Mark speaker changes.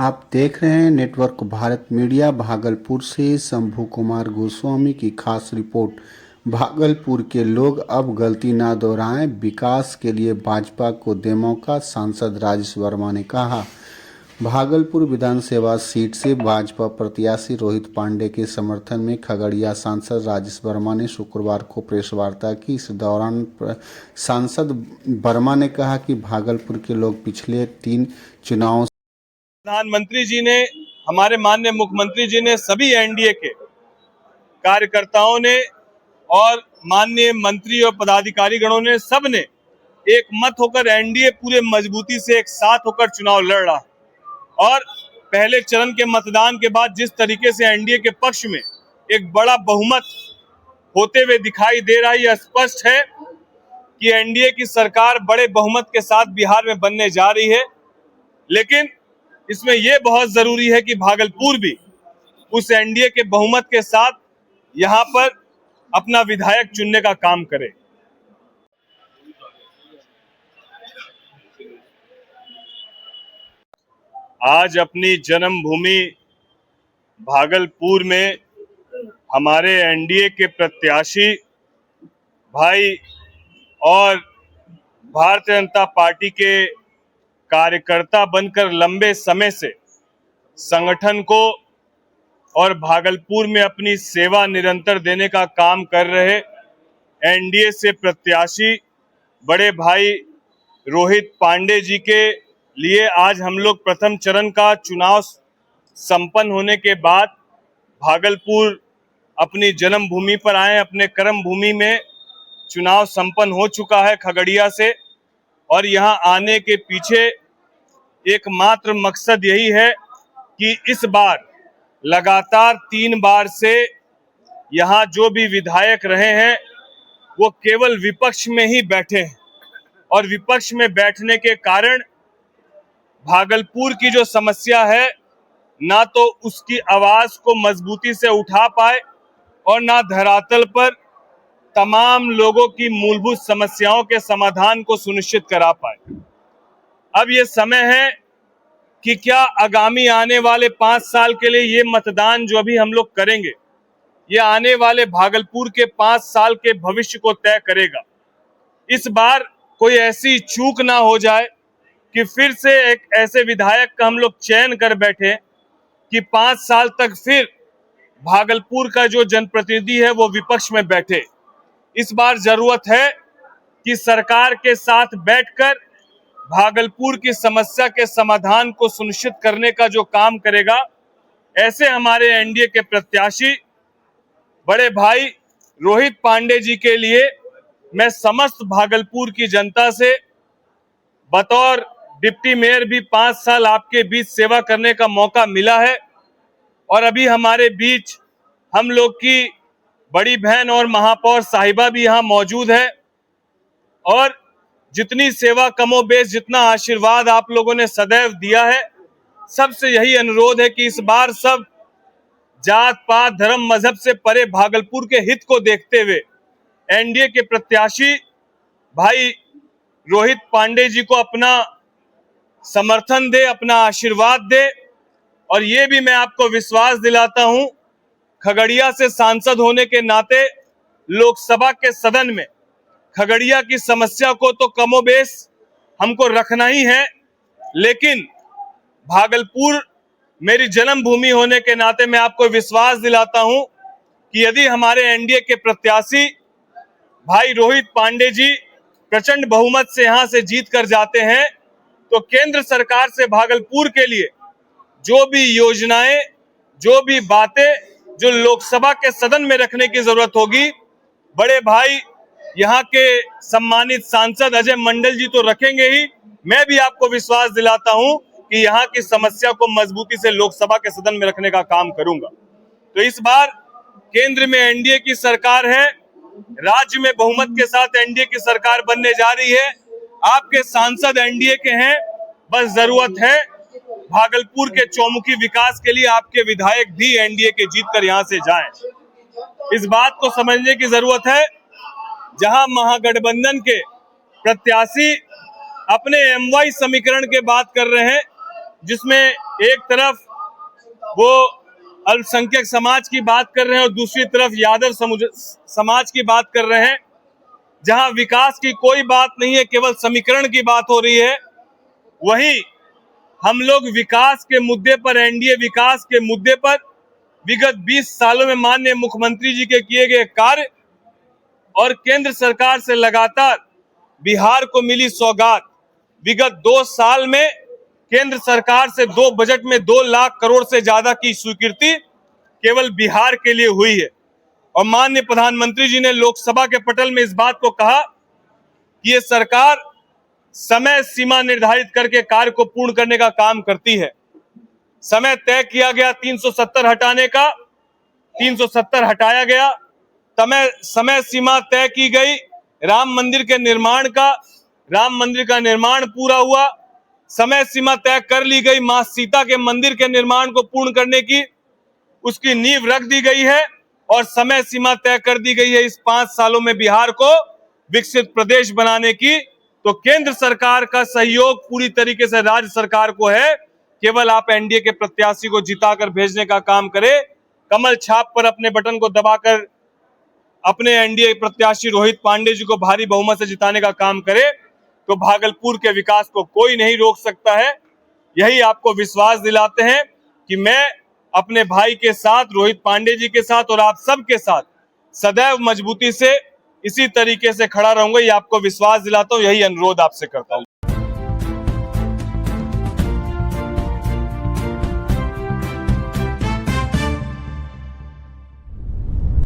Speaker 1: आप देख रहे हैं नेटवर्क भारत मीडिया। भागलपुर से शंभू कुमार गोस्वामी की खास रिपोर्ट। भागलपुर के लोग अब गलती ना दोहराएं, विकास के लिए भाजपा को दे मौका, सांसद राजेश वर्मा ने कहा। भागलपुर विधानसभा सीट से भाजपा प्रत्याशी रोहित पांडे के समर्थन में खगड़िया सांसद राजेश वर्मा ने शुक्रवार को प्रेस वार्ता की। इस दौरान सांसद वर्मा ने कहा कि भागलपुर के लोग पिछले 3 चुनावों
Speaker 2: प्रधानमंत्री जी ने, हमारे माननीय मुख्यमंत्री जी ने, सभी एनडीए के कार्यकर्ताओं ने और माननीय मंत्री और पदाधिकारी गणों ने, सबने एक मत होकर एनडीए पूरे मजबूती से एक साथ होकर चुनाव लड़ रहा है। और पहले चरण के मतदान के बाद जिस तरीके से एनडीए के पक्ष में एक बड़ा बहुमत होते हुए दिखाई दे रहा है, यह स्पष्ट है कि एनडीए की सरकार बड़े बहुमत के साथ बिहार में बनने जा रही है। लेकिन इसमें यह बहुत जरूरी है कि भागलपुर भी उस एनडीए के बहुमत के साथ यहां पर अपना विधायक चुनने का काम करे। आज अपनी जन्मभूमि भागलपुर में हमारे एनडीए के प्रत्याशी भाई और भारतीय जनता पार्टी के कार्यकर्ता बनकर लंबे समय से संगठन को और भागलपुर में अपनी सेवा निरंतर देने का काम कर रहे एनडीए से प्रत्याशी बड़े भाई रोहित पांडे जी के लिए आज हम लोग प्रथम चरण का चुनाव संपन्न होने के बाद भागलपुर अपनी जन्मभूमि पर आए। अपने कर्म भूमि में चुनाव संपन्न हो चुका है खगड़िया से, और यहाँ आने के पीछे एकमात्र मकसद यही है कि इस बार लगातार 3 बार से यहाँ जो भी विधायक रहे हैं वो केवल विपक्ष में ही बैठे हैं, और विपक्ष में बैठने के कारण भागलपुर की जो समस्या है ना तो उसकी आवाज को मजबूती से उठा पाए और ना धरातल पर तमाम लोगों की मूलभूत समस्याओं के समाधान को सुनिश्चित करा पाए। अब ये समय है कि क्या आगामी आने वाले 5 साल के लिए ये मतदान जो अभी हम लोग करेंगे, ये आने वाले भागलपुर के 5 साल के भविष्य को तय करेगा। इस बार कोई ऐसी चूक ना हो जाए कि फिर से एक ऐसे विधायक का हम लोग चयन कर बैठे कि 5 साल तक फिर भागलपुर का जो जनप्रतिनिधि है वो विपक्ष में बैठे। इस बार जरूरत है कि सरकार के साथ बैठकर भागलपुर की समस्या के समाधान को सुनिश्चित करने का जो काम करेगा, ऐसे हमारे एनडीए के प्रत्याशी बड़े भाई रोहित पांडे जी के लिए मैं समस्त भागलपुर की जनता से बतौर डिप्टी मेयर भी 5 साल आपके बीच सेवा करने का मौका मिला है, और अभी हमारे बीच हम लोग की बड़ी बहन और महापौर साहिबा भी यहाँ मौजूद है। और जितनी सेवा कमोबेश, जितना आशीर्वाद आप लोगों ने सदैव दिया है, सबसे यही अनुरोध है कि इस बार सब जात पात धर्म मजहब से परे भागलपुर के हित को देखते हुए एनडीए के प्रत्याशी भाई रोहित पांडे जी को अपना समर्थन दे, अपना आशीर्वाद दे। और ये भी मैं आपको विश्वास दिलाता हूं, खगड़िया से सांसद होने के नाते लोकसभा के सदन में खगड़िया की समस्या को तो कमोबेश हमको रखना ही है, लेकिन भागलपुर मेरी जन्मभूमि होने के नाते मैं आपको विश्वास दिलाता हूं कि यदि हमारे एनडीए के प्रत्याशी भाई रोहित पांडे जी प्रचंड बहुमत से यहां से जीत कर जाते हैं तो केंद्र सरकार से भागलपुर के लिए जो भी योजनाएं, जो भी बातें जो लोकसभा के सदन में रखने की जरूरत होगी, बड़े भाई यहाँ के सम्मानित सांसद अजय मंडल जी तो रखेंगे ही। मैं भी आपको विश्वास दिलाता हूं कि यहाँ की समस्या को मजबूती से लोकसभा के सदन में रखने का काम करूंगा। तो इस बार केंद्र में एनडीए की सरकार है, राज्य में बहुमत के साथ एनडीए की सरकार बनने जा रही है। आपके सांसद एनडीए के हैं, बस जरूरत है भागलपुर के चौमुखी विकास के लिए आपके विधायक भी एनडीए के जीतकर यहां से जाएं। इस बात को समझने की जरूरत है, जहां महागठबंधन के प्रत्याशी अपने एमवाई समीकरण के बात कर रहे हैं, जिसमें एक तरफ वो अल्पसंख्यक समाज की बात कर रहे हैं और दूसरी तरफ यादव समाज की बात कर रहे हैं, जहां विकास की कोई बात नहीं है, केवल समीकरण की बात हो रही है। वहीं हम लोग विकास के मुद्दे पर, एनडीए विकास के मुद्दे पर विगत 20 सालों में माननीय मुख्यमंत्री जी के किए गए कार्य और केंद्र सरकार से लगातार बिहार को मिली सौगात, विगत 2 साल में केंद्र सरकार से 2 बजट में 2 लाख करोड़ से ज्यादा की स्वीकृति केवल बिहार के लिए हुई है। और माननीय प्रधानमंत्री जी ने लोकसभा के पटल में इस बात को कहा कि ये सरकार समय सीमा निर्धारित करके कार्य को पूर्ण करने का काम करती है। समय तय किया गया 370 हटाने का, 370 हटाया गया। समय सीमा तय की गई राम मंदिर के निर्माण का, राम मंदिर का निर्माण पूरा हुआ। समय सीमा तय कर ली गई मां सीता के मंदिर के निर्माण को पूर्ण करने की, उसकी नींव रख दी गई है और समय सीमा तय कर दी गई है इस 5 सालों में बिहार को विकसित प्रदेश बनाने की। तो केंद्र सरकार का सहयोग पूरी तरीके से राज्य सरकार को है। केवल आप एनडीए के प्रत्याशी को जिताकर भेजने का काम करें, कमल छाप पर अपने बटन को दबाकर अपने एनडीए प्रत्याशी रोहित पांडे जी को भारी बहुमत से जिताने का काम करे, तो भागलपुर के विकास को कोई नहीं रोक सकता है। यही आपको विश्वास दिलाते हैं कि मैं अपने भाई के साथ, रोहित पांडे जी के साथ और आप सबके साथ सदैव मजबूती से इसी तरीके से खड़ा रहूंगा। ये आपको विश्वास दिलाता हूं, यही अनुरोध आपसे करता हूं।